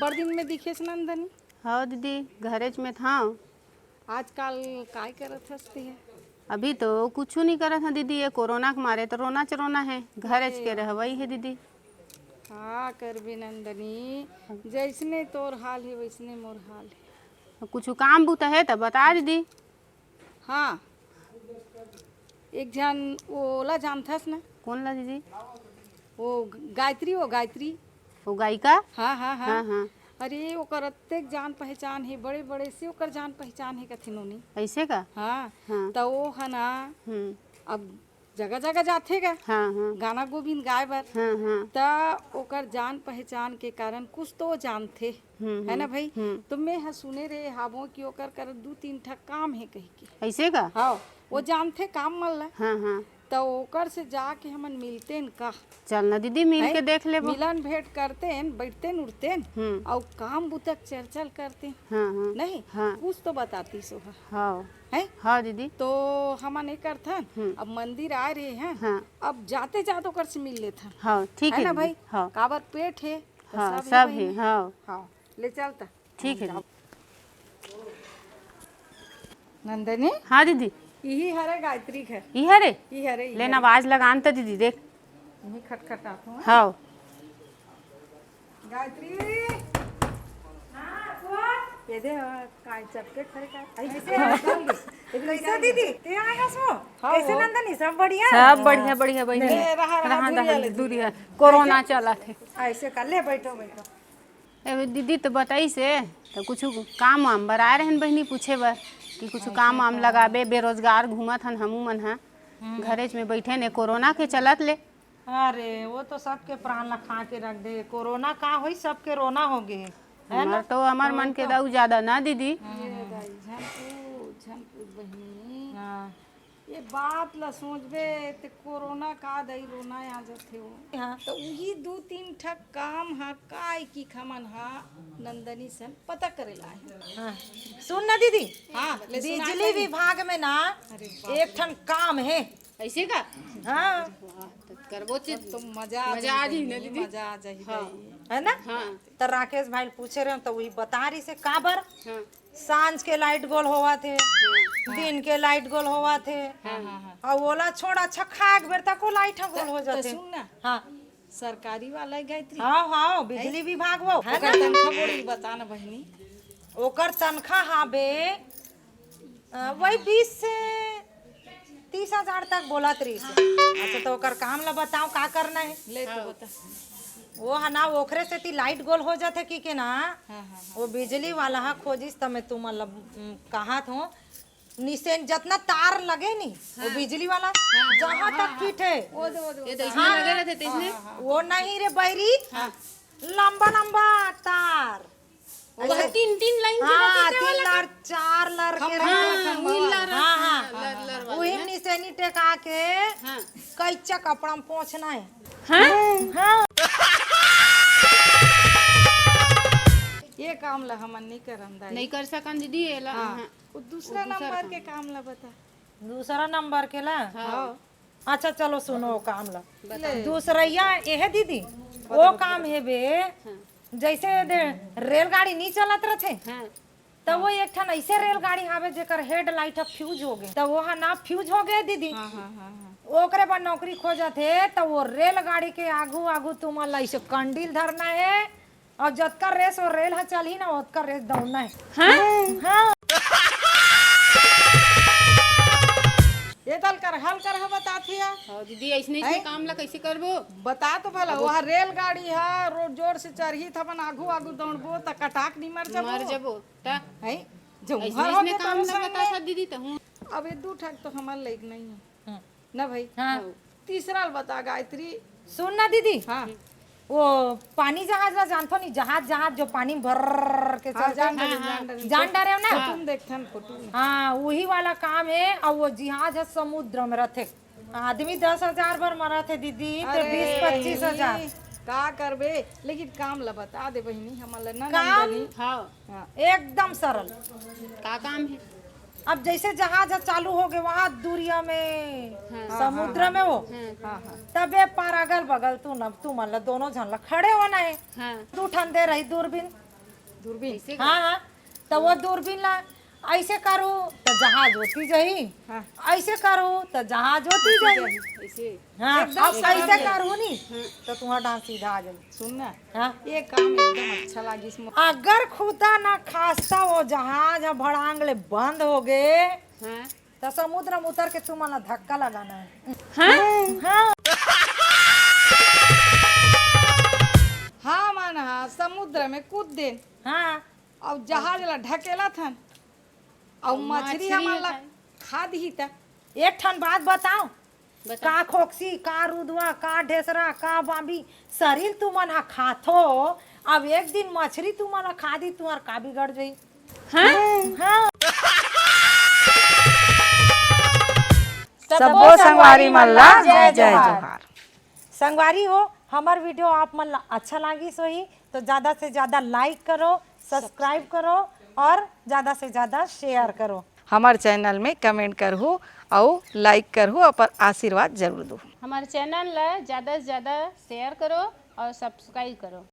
बड़ दिन में दिखेस नंदनी। हाँ दीदी, घरेज में था। आजकल काय करत हसती है? अभी तो कुछ नहीं करत है दीदी, ये कोरोना के मारे तो रोना चरोना है, घरेज के रहवई है दीदी। हाँ करबे नंदनी, जैसने तोर हाल है वैसने मोर हाल है। कुछ काम बूता है तो बता दीदी। हाँ, एक जन ओला जानथस ना? कौन ला दीदी? वो गायत्री, वो गायत्री। वो गायिका? हाँ हाँ हाँ हाँ हाँ। अरे ओकर अत्तेक जान पहचान है, बड़े बड़े से ओकर जान पहचान है कथिन ओनी। ऐसे का? हाँ हाँ। तो वो है ना, अब जगह जगह जाते गा हाँ हाँ गाना गोविंद गाय बर। हाँ हाँ। त ओकर जान पहचान के कारण कुछ तो जानते है ना भाई। तो मैं हाँ सुने रे हाबो कि ओकर कर 2-3 ठा काम है कही के। ऐसे का? हाँ वो जानते काम मन ला। हाँ हाँ। तो ओकर से जाके हमन मिलते न का। चल ना दीदी, मिल के देख ले। मिलन भेंट करते बैठते उठते और काम बुतक चर्चल करते। हाँ हाँ नहीं हाँ। कुछ तो बताती सो हाँ है। हाँ दीदी। तो हमन एक करथन, अब मंदिर आ रहे हैं। हाँ। अब जाते जाते ओकर से मिल लेथन। हाँ ठीक है ना दीदी। भाई। हाँ काबर पेट है तो हाँ सब सब है है। हाँ हाँ ले चलता। ठीक है दीदी। नंदनी हाँ दीदी, यही हरे गायत्री घर। ये हरे यही हरे लेना आवाज लगान तो दीदी देख। यही खटखटात हूँ। हाँ गायत्री ये दे काय चपके खरे काय कैसा दीदी ते आए हसो? हाँ, कैसे वो। नंदनी सब बढ़िया? सब बढ़िया बढ़िया बहनी। ले, रहा दूरिया ले, दूरिया कोरोना चला थे। ऐसे कर ले, बैठो बैठो। ए दीदी तो बताई से तो कुछ काम वाम बर आए रहन बहनी पूछे बर कि कुछ काम वाम लगाबे, बेरोजगार घूमत हन हमू मन हा घरेज में बैठे ने कोरोना के चलत ले। अरे वो तो सबके प्राण ला खा के रख दे। कोरोना का होई, सबके रोना हो गए। हमार तो हमार मन के दाऊ ज्यादा ना दीदी। झनपुर बहिनी हाँ। ये बात ला सोचबे ते कोरोना का दई रोना आ जाथे हो। हाँ। तो वही 2-3 ठक काम हा काय की खमन हा नंदनी सन पता करेला है। हाँ। सुन ना दीदी, हाँ ले सुना बिजली विभाग में ना एक ठन काम है। ऐसे का? हाँ करबो तो मजा आ जी ना दीदी। मजा आ जाही है ना? हाँ तो राकेश भाई पूछे रहे तो वही बता रही से काबर हाँ सांझ के लाइट गोल होवा थे, दिन के लाइट गोल होवा थे, और ओला छोड़ अच्छा खाए बेर तक को लाइट गोल हो तो जाते। सुन ना, हाँ सरकारी वाला है गायत्री। हाँ हाँ बिजली विभाग वो है ओकर ना। तनखा बोली बता ना बहिनी। ओकर तनखा हाँ बे वही 20 से 30,000 तक बोला तरी से। अच्छा तो ओकर काम ला बताओ का करना है। ले तो बता। वो है ना ओखरे से ती लाइट गोल हो जाते की के ना। हाँ हाँ वो बिजली वाला हा खोजिस त मैं तुम मतलब कहा थो नीचे जितना तार लगे नी वो बिजली वाला जहाँ तक फिट है ये तो इसमें लगे रहते थे इसमें। वो नहीं रे बैरी, लंबा लंबा तार। वो 3-3 लाइन हाँ 3 लर 4 लर के हाँ हाँ वही नीचे नी टेका के कैचा कपड़ा में पोंछना है। हाँ ये काम ला हमन नहीं करम दाई। नहीं कर सकन दीदी ये ला। हाँ वो दूसरा नंबर के काम ला बता। दूसरा नंबर के ला। हाँ अच्छा चलो सुनो काम ला। दूसरैया ये है दीदी, वो काम है बे जैसे रेलगाड़ी नहीं चलत रथे हाँ तो वो एक ठन ऐसे रेलगाड़ी हावे जेकर हेड लाइट फ्यूज हो गए तो वो ना फ्यूज हो गए दीदी। हाँ हाँ हाँ ओकरे पर नौकरी खोजत है तो वो रेलगाड़ी के आगू आगू तुम ऐसे कंडील धरना है और जतका रेस वो रेल है चल ही ना उतका रेस दौड़ना है। हाँ ये तल कर हल कर हा बता थिया। हाँ दीदी, ऐसने ऐसने काम ला कैसे करबो? बता तो भला वहाँ रेलगाड़ी है रोड जोर से चढ़ी थपन आगू आगू दौड़बो त कटाक नहीं मर जाबो। मर जबो ता है जो ऐसने हर हो ऐसने गए काम तो ला बता सा दीदी तो हूँ। अब ये 2 ठक तो हमार लायक नहीं है ना भाई। हाँ तीसरा बता गायत्री। सुन ना दीदी, हाँ वो पानी जहाज ला जानतो नहीं, जहाज जहाज जो पानी में भर के हाँ, चलते जान डरे ना। तुम देखथन फोटो में। हाँ वही वाला काम है और वो जहाज है समुद्र में रहते। आदमी 10,000 भर मरा थे दीदी तो 20-25 हजार का करबे लेकिन काम ला बता दे बहिनी हमला ना काम नंदनी। हाँ एकदम सरल। का काम है? अब जैसे जहाज चालू हो गए वहाँ दूरिया में समुद्र में वो हाँ हाँ तबे पार अगल बगल तू न तू मतलब दोनों झन ला खड़े होना है। हाँ तू ठन दे रही दूरबीन दूरबीन हाँ हाँ तो वो दूरबीन ला ऐसे करू तो जहाज होती जही हाँ। ऐसे करू तो जहाज होती जही ऐसे हाँ अब ऐसे करू नी तो तुम्हारा डांस सीधा आ जाए सुनना हाँ ये काम एकदम अच्छा लगी इसमें। अगर खुदा ना खास्ता वो जहाज भड़ांगले बंद हो गए हाँ तो समुद्र में उतर के तुम्हारा धक्का लगाना है हाँ हाँ हाँ मन हाँ समुद्र में कूद दे हाँ और जहाज ला ढकेला थन और मछली हमार ला खा दी था। एक ठन बात बताओ का खोक्सी का रुदवा का ढेसरा का बांबी शरीर तुमन हा खाथो अब एक दिन मछली तुमन खा दी तुम्हार का बिगड़ जाई हाँ सबो संगवारी मल्ला जय जय जोहार। संगवारी हो हमार वीडियो आप मन ला अच्छा लागी सोही तो ज्यादा से ज्यादा लाइक करो सब्सक्राइब करो और ज्यादा से ज्यादा शेयर करो हमार चैनल में कमेंट करहु और लाइक करहु और आशीर्वाद जरूर दो। हमारे चैनल ला ज़्यादा से ज़्यादा शेयर करो और सब्सक्राइब करो।